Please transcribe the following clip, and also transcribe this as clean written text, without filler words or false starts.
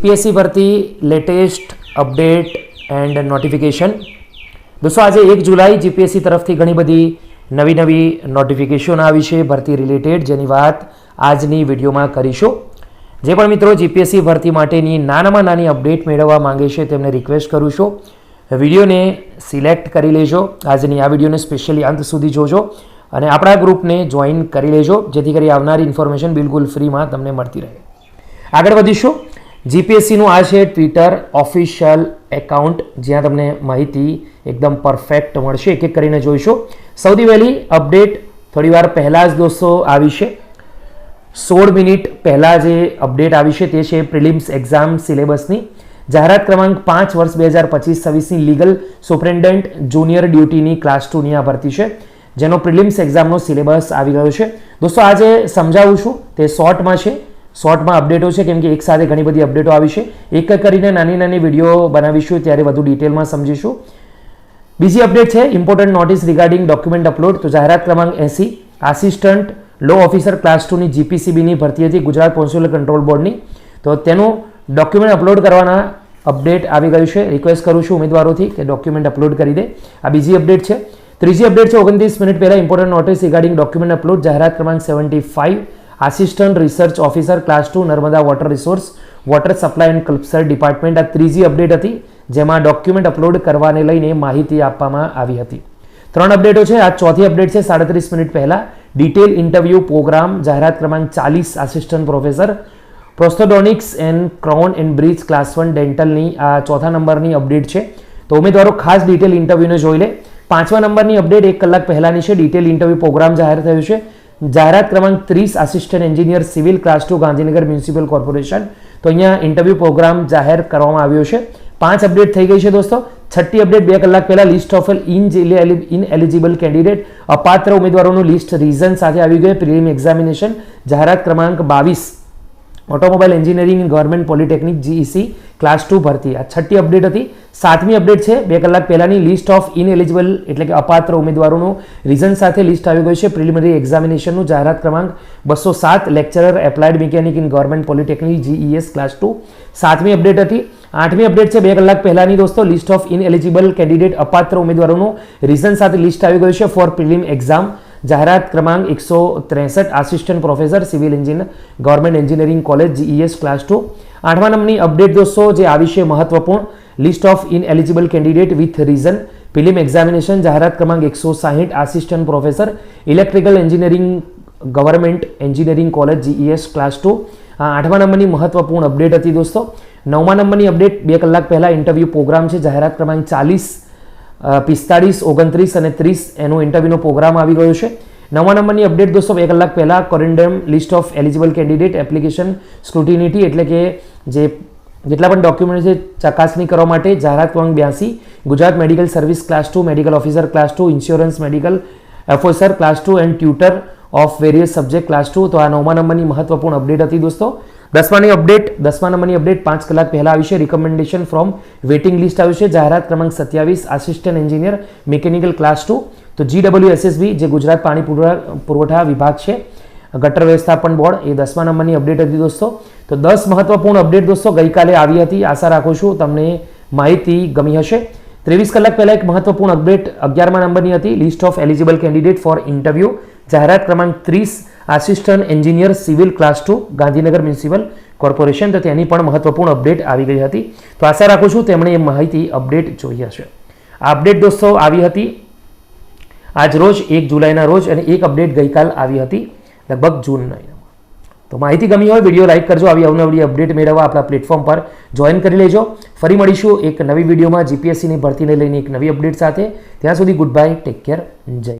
GPSC ભરતી latest update and notification. દોસ્તો આજે 1 જુલાઈ જીપીએસસી તરફથી ઘણી બધી નવી નોટિફિકેશન આવી છે ભરતી રિલેટેડ, જેની વાત આજની વિડીયોમાં કરીશું. જે પણ મિત્રો જીપીએસસી ભરતી માટેની નાનામાં નાની અપડેટ મેળવવા માંગે છે તેમને રિક્વેસ્ટ કરું છું, વિડીયોને સિલેક્ટ કરી લેજો. આજની આ વિડીયોને સ્પેશિયલી અંત સુધી જોજો અને આપણા ગ્રુપને જોઈન કરી લેજો, જેથી કરી આવનારી ઇન્ફોર્મેશન બિલકુલ ફ્રીમાં તમને મળતી રહે. આગળ વધીશું. જીપીએસસીનું આ છે ટ્વિટર ઓફિશિયલ એકાઉન્ટ, જ્યાં તમને માહિતી એકદમ પરફેક્ટ મળશે. એક એક કરીને જોઈશું. સૌથી પહેલી અપડેટ થોડીવાર પહેલાં જ દોસ્તો આવી છે. 16 મિનિટ પહેલાં જે અપડેટ આવી છે તે છે પ્રિલિમ્સ એક્ઝામ સિલેબસની. જાહેરાત ક્રમાંક 5 વર્ષ 2025-26ની લીગલ સુપ્રિન્ટેન્ડન્ટ જુનિયર ડ્યુટીની ક્લાસ 2ની આ ભરતી છે, જેનો પ્રિલિમ્સ એક્ઝામનો સિલેબસ આવી ગયો છે. દોસ્તો આજે સમજાવું છું તે શોર્ટમાં છે, શોર્ટમાં અપડેટો છે, કેમ કે એક સાથે ઘણી બધી અપડેટો આવી છે. એક એક કરીને નાની વિડીયો બનાવીશું, ત્યારે વધુ ડિટેલમાં સમજીશું. બીજી અપડેટ છે important notice regarding document upload. તો જાહેરાત ક્રમાંક 80 આસિસ્ટન્ટ લો ઓફિસર ક્લાસ 2ની જીપીસીબીની ભરતી હતી ગુજરાત કોન્સ્યુલર કંટ્રોલ બોર્ડની. તો તેનું ડોક્યુમેન્ટ અપલોડ કરવાના અપડેટ આવી ગયું છે. રિક્વેસ્ટ કરું છું ઉમેદવારોથી કે ડોક્યુમેન્ટ અપલોડ કરી દે. આ બીજી અપડેટ છે. ત્રીજી અપડેટ છે 29 મિનિટ પહેલાં important notice regarding document upload. જાહેરાત ક્રમાંક 75 assistant research officer class 2 Narmada water resource water supply and culture department. આ ત્રીજી અપડેટ હતી, જેમાં ડોક્યુમેન્ટ અપલોડ કરવાને લઈને માહિતી આપવામાં આવી હતી. 3 અપડેટો છે. આ ચોથી અપડેટ છે 37 મિનિટ પહેલાં ડિટેલ ઇન્ટરવ્યૂ પ્રોગ્રામ. જાહેરાત ક્રમાંક 40 assistant professor prosthodontics and crown and bridge class 1 ડેન્ટલની આ ચોથા નંબરની અપડેટ છે. તો ઉમેદવારો ખાસ ડિટેલ ઇન્ટરવ્યૂને જોઈ લે. 5મા નંબરની અપડેટ 1 કલાક પહેલાંની છે. ડિટેલ ઇન્ટરવ્યૂ પ્રોગ્રામ જાહેર થયું છે. જાહેરાત ક્રમાંક 30 assistant engineer civil class 2 Gandhinagar municipal corporation. તો અહીંયા ઇન્ટરવ્યૂ પ્રોગ્રામ જાહેર કરવામાં આવ્યો છે. 5 અપડેટ થઈ ગઈ છે દોસ્તો. 6ઠ્ઠી અપડેટ 2 કલાક પહેલા લિસ્ટ ઓફ ઇનએલિજિબલ કેન્ડિડેટ અપાત્ર ઉમેદવારોનું લિસ્ટ રીઝન સાથે આવી ગયું. Prelim examination. જાહેરાત ક્રમાંક 22 automobile engineering government polytechnic GEC class 2 ભરતી. આ 6ઠ્ઠી અપડેટ હતી. 7મી અપડેટ છે 2 કલાક પહેલાની લિસ્ટ ઓફ ઇનએલિજિબલ એટલે કે અપાત્ર ઉમેદવારોનું રીઝન સાથે લિસ્ટ આવી ગયું છે પ્રિલિમિનરી એક્ઝામિનેશનનું. જાહેરાત ક્રમાંક 207 lecturer applied mechanic in government polytechnic GES class 2. 7મી અપડેટ હતી. 8મી અપડેટ છે 2 કલાક પહેલાની દોસ્તો. લિસ્ટ ઓફ ઇનએલિજિબલ કેન્ડિડેટ અપાત્ર ઉમેદવારોનું રીઝન સાથે લિસ્ટ આવી ગયું છે ફોર પ્રિલિમ એક્ઝામ. જાહેરાત ક્રમાંક 163 assistant professor civil engineer government engineering college GES class 2. 8મા નંબરની અપડેટ દોસ્તો જે આવી છે મહત્વપૂર્ણ. List of ineligible candidate with reason prelim examination. જાહેરાત ક્રમાંક 160 assistant professor electrical engineering government engineering college GES class 2. આ 8મા નંબરની મહત્વપૂર્ણ અપડેટ હતી દોસ્તો. 9મા નંબરની અપડેટ 2 કલાક પહેલાં ઇન્ટરવ્યૂ પ્રોગ્રામ છે. જાહેરાત ક્રમાંક 40 45 29 અને 30 એનો ઇન્ટરવ્યૂનો પ્રોગ્રામ આવી ગયો છે. 9મા નંબરની અપડેટ દોસ્તો 2 કલાક પહેલાં corrigendum list of eligible candidate application scrutiny એટલે કે જેટલા પણ ડોક્યુમેન્ટ છે ચકાસણી કરવા માટે. જાહેરાત ક્રમાંક 82 Gujarat medical service class 2 medical officer class 2 insurance medical officer class 2 and tutor of various subject class 2. તો આ 9મા નંબરની મહત્વપૂર્ણ અપડેટ હતી દોસ્તો. 10મા નંબરની અપડેટ 5 કલાક પહેલાં આવી છે. રિકમેન્ડેશન ફ્રોમ વેઇટિંગ લિસ્ટ આવ્યું છે. જાહેરાત ક્રમાંક 27 આસિસ્ટન્ટ એન્જિનિયર મિકેનિકલ ક્લાસ 2. તો GWSSB જે ગુજરાત પાણી પુરવઠા વિભાગ છે ગટર વ્યવસ્થાપન બોર્ડ, એ 10મા નંબરની અપડેટ હતી દોસ્તો. તો 10 મહત્વપૂર્ણ અપડેટ દોસ્તો ગઈકાલે આવી હતી. આશા રાખું છું તમને માહિતી ગમી હશે. 23 કલાક પહેલાં એક મહત્વપૂર્ણ અપડેટ 11મા નંબરની હતી. List of eligible candidate four interview. જાહેરાત ક્રમાંક 30 assistant engineer civil class 2 Gandhinagar municipal corporation. તો તેની પણ મહત્વપૂર્ણ અપડેટ આવી ગઈ હતી. તો આશા રાખું છું તેમણે એ માહિતી અપડેટ જોઈ હશે. આ અપડેટ દોસ્તો આવી હતી આજ રોજ 1 જુલાઈના રોજ, અને એક અપડેટ ગઈકાલ આવી હતી લગભગ જૂનના. તો માહિતી ગમી હોય વિડીયો લાઇક કરજો. આવી અવનવી અપડેટ મેળવવા આપણા પ્લેટફોર્મ પર જોઈન કરી લેજો. ફરી મળીશું એક નવી વિડીયોમાં જીપીએસસીની ભરતીને લઈને એક નવી અપડેટ સાથે. ત્યાં સુધી ગુડ બાય, ટેક કેર, જય.